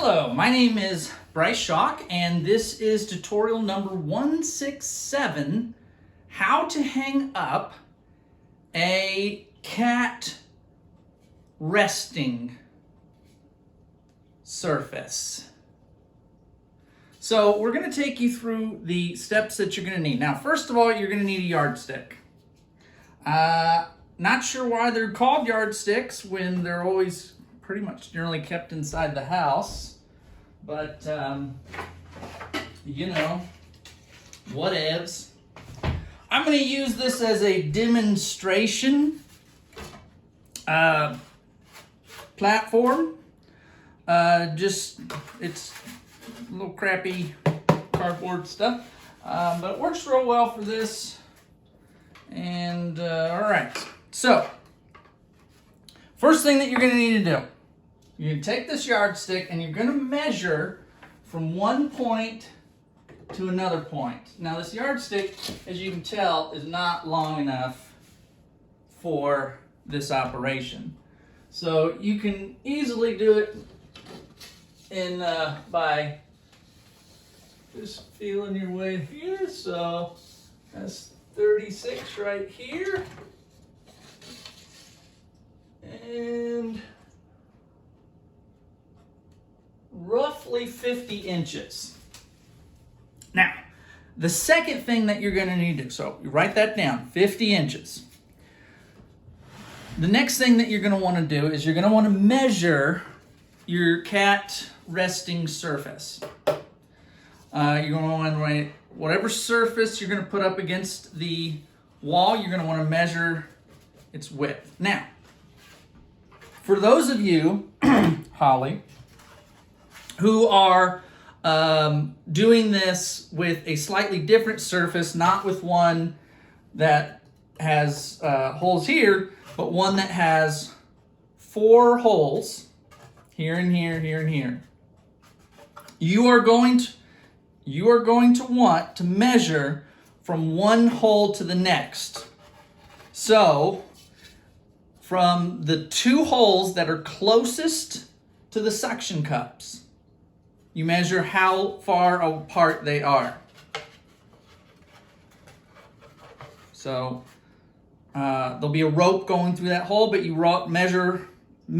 Hello, my name is Holly Schalk, and this is tutorial number 167, how to hang up a cat resting surface. So we're going to take you through the steps that you're going to need. Now, first of all, you're going to need a yardstick. Not sure why they're called yardsticks when they're always pretty much generally kept inside the house, but you know, whatevs. I'm going to use this as a demonstration platform. It's a little crappy cardboard stuff, but it works real well for this. And all right, so first thing that you're going to need to do, you're going to take this yardstick and you're going to measure from one point to another point. Now this yardstick, as you can tell, is not long enough for this operation. So you can easily do it in by just feeling your way here. So that's 36 right here. And roughly 50 inches. Now, the second thing that you're going to need to do, so you write that down, 50 inches. The next thing that you're going to want to do is you're going to want to measure your cat resting surface. You're going to want to write whatever surface you're going to put up against the wall, you're going to want to measure its width. Now, for those of you, Holly, who are doing this with a slightly different surface, not with one that has holes here, but one that has 4 holes, here and here, here and here, you are going to want to measure from one hole to the next. So, from the 2 holes that are closest to the suction cups, you measure how far apart they are. So, there'll be a rope going through that hole, but you measure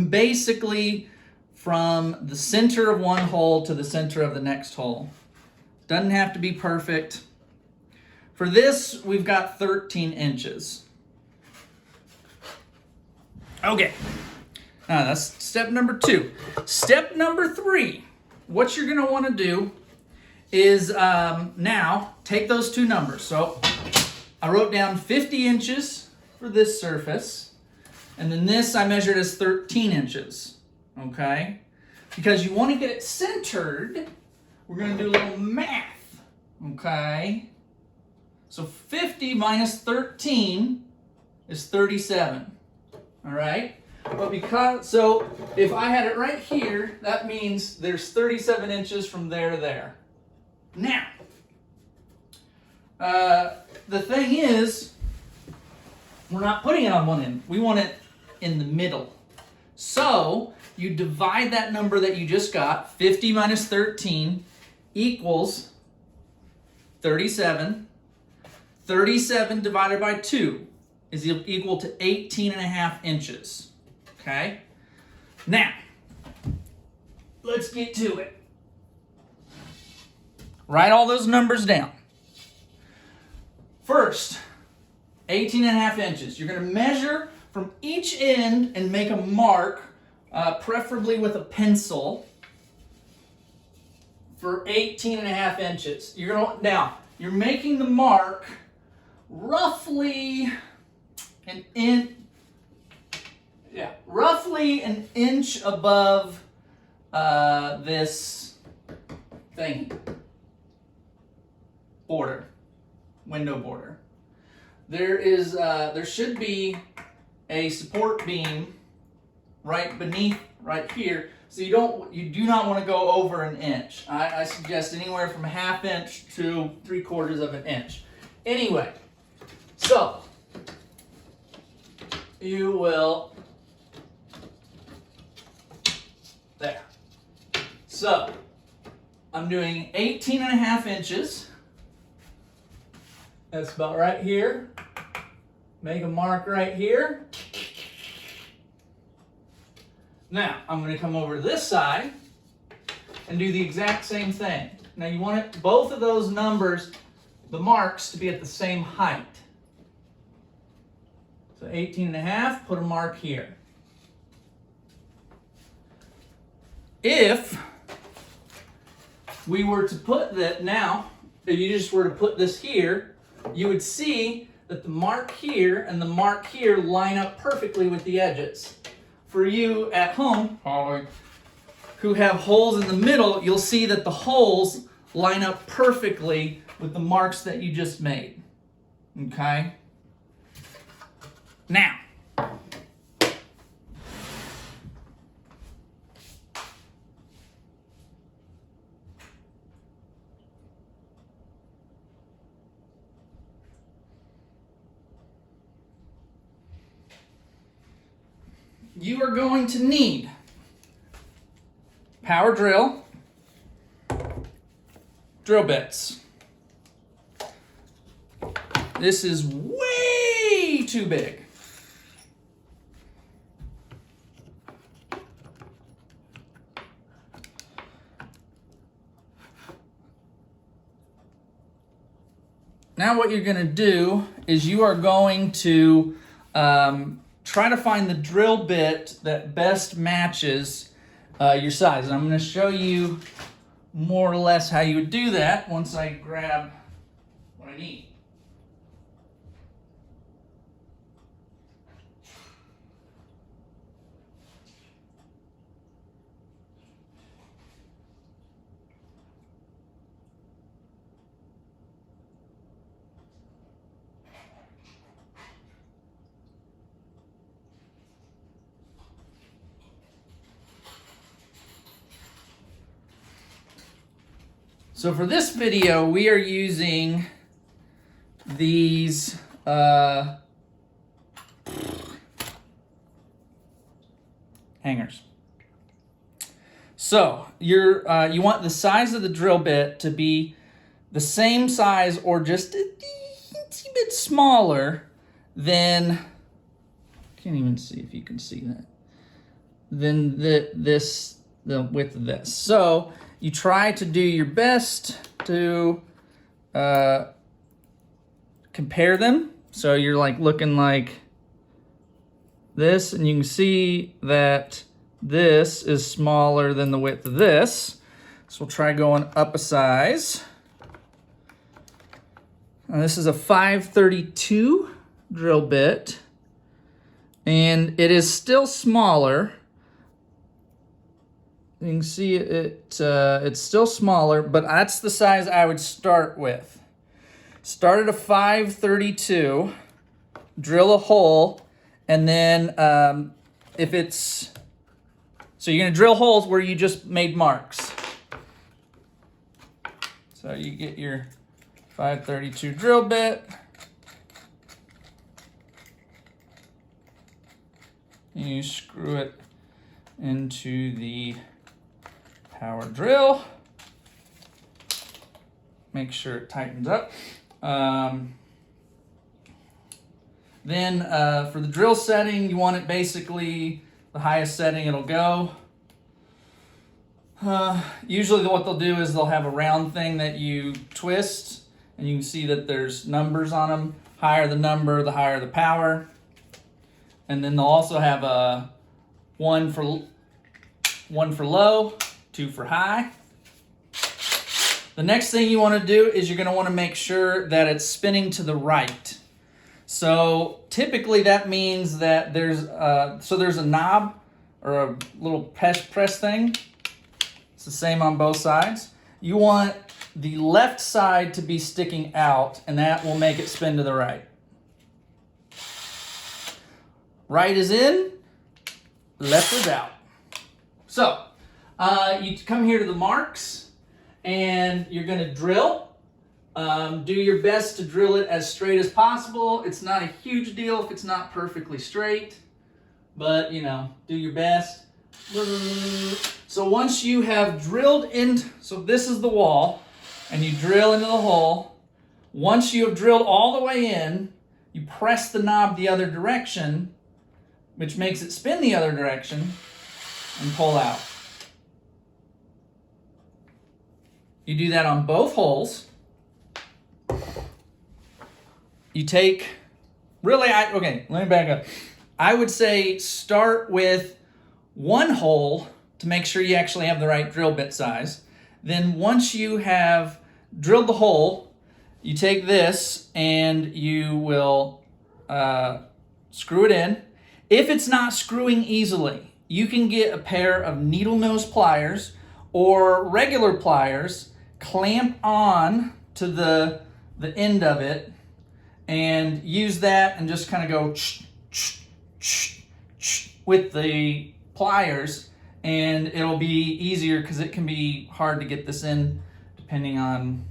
basically from the center of one hole to the center of the next hole. Doesn't have to be perfect. For this, we've got 13 inches. Okay, that's step number 2. Step number 3, what you're going to want to do is now take those 2 numbers. So I wrote down 50 inches for this surface, and then this I measured as 13 inches, okay? Because you want to get it centered, we're going to do a little math, okay? So 50 minus 13 is 37. All right, but so if I had it right here, that means there's 37 inches from there to there. Now, the thing is, we're not putting it on one end. We want it in the middle. So you divide that number that you just got, 50 minus 13 equals 37. 37 divided by 2 is equal to 18.5 inches, okay? Now, let's get to it. Write all those numbers down. First, 18.5 inches. You're going to measure from each end and make a mark, preferably with a pencil, for 18.5 inches. Now, you're making the mark roughly roughly an inch above this thing, window border. There should be a support beam right beneath, right here. So you do not want to go over an inch. I suggest anywhere from 1/2 inch to 3/4 of an inch. Anyway, so you will there. So I'm doing 18.5 inches. That's about right here. Make a mark right here. Now I'm going to come over to this side and do the exact same thing. Now you want it, both of those numbers, the marks, to be at the same height. So 18.5, put a mark here. If we were to put that now, if you just were to put this here, you would see that the mark here and the mark here line up perfectly with the edges. For you at home, Holly, who have holes in the middle, you'll see that the holes line up perfectly with the marks that you just made. Okay? Now, you are going to need power drill, drill bits. This is way too big. Now what you're going to do is you are going to try to find the drill bit that best matches your size. And I'm going to show you more or less how you would do that once I grab what I need. So for this video, we are using these hangers. So you want the size of the drill bit to be the same size or just a teensy bit smaller than, can't even see if you can see that, than the width of this. So you try to do your best to compare them. So you're like looking like this, and you can see that this is smaller than the width of this. So we'll try going up a size. And this is a 532 drill bit, and it is still smaller. You can see it's still smaller, but that's the size I would start with. Start at a 532, drill a hole, and then if it's, so you're gonna drill holes where you just made marks. So you get your 532 drill bit. You screw it into the power drill. Make sure it tightens up. Then for the drill setting, you want it basically the highest setting it'll go. Usually what they'll do is they'll have a round thing that you twist, and you can see that there's numbers on them. Higher the number, the higher the power. And then they'll also have a one for low, 2 for high. The next thing you want to do is you're going to want to make sure that it's spinning to the right. So typically that means that there's a knob or a little press thing. It's the same on both sides. You want the left side to be sticking out, and that will make it spin to the right. Right is in, left is out. So you come here to the marks, and you're going to drill. Do your best to drill it as straight as possible. It's not a huge deal if it's not perfectly straight, but you know, do your best. So once you have drilled in, so this is the wall, and you drill into the hole. Once you have drilled all the way in, you press the knob the other direction, which makes it spin the other direction, and pull out. You do that on both holes. You take, okay, let me back up. I would say start with one hole to make sure you actually have the right drill bit size. Then once you have drilled the hole, you take this and you will screw it in. If it's not screwing easily, you can get a pair of needle nose pliers or regular pliers, clamp on to the end of it, and use that and just kind of go with the pliers, and it'll be easier because it can be hard to get this in depending on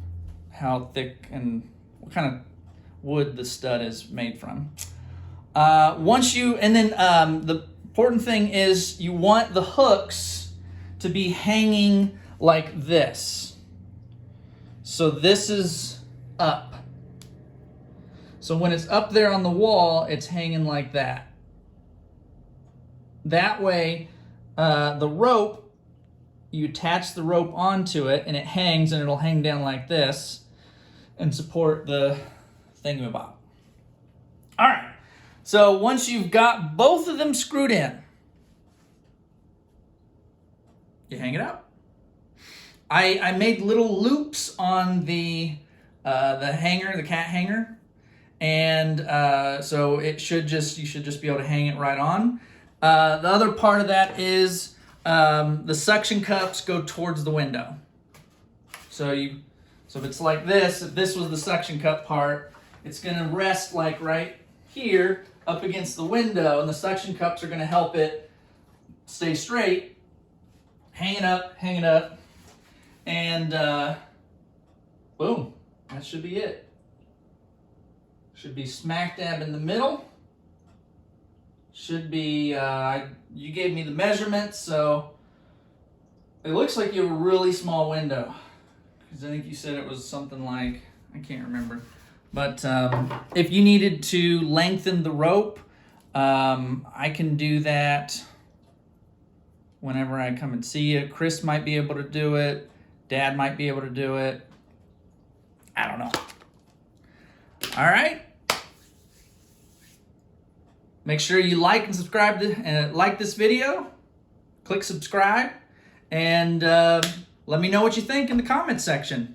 how thick and what kind of wood the stud is made from. The important thing is you want the hooks to be hanging like this. So this is up. So when it's up there on the wall, it's hanging like that. That way, the rope, you attach the rope onto it and it hangs, and it'll hang down like this and support the thingamabob. All right, so once you've got both of them screwed in, you hang it up. I made little loops on the hanger, the cat hanger, and so you should just be able to hang it right on. The other part of that is the suction cups go towards the window. So if it's like this, if this was the suction cup part, it's going to rest like right here up against the window, and the suction cups are going to help it stay straight. Hang it up, and boom, that should be it. Should be smack dab in the middle. Should be, you gave me the measurements, so it looks like you have a really small window. Because I think you said it was something like, I can't remember. But if you needed to lengthen the rope, I can do that whenever I come and see you. Chris might be able to do it. Dad might be able to do it. I don't know. All right. Make sure you like and subscribe and like this video. Click subscribe, and let me know what you think in the comments section.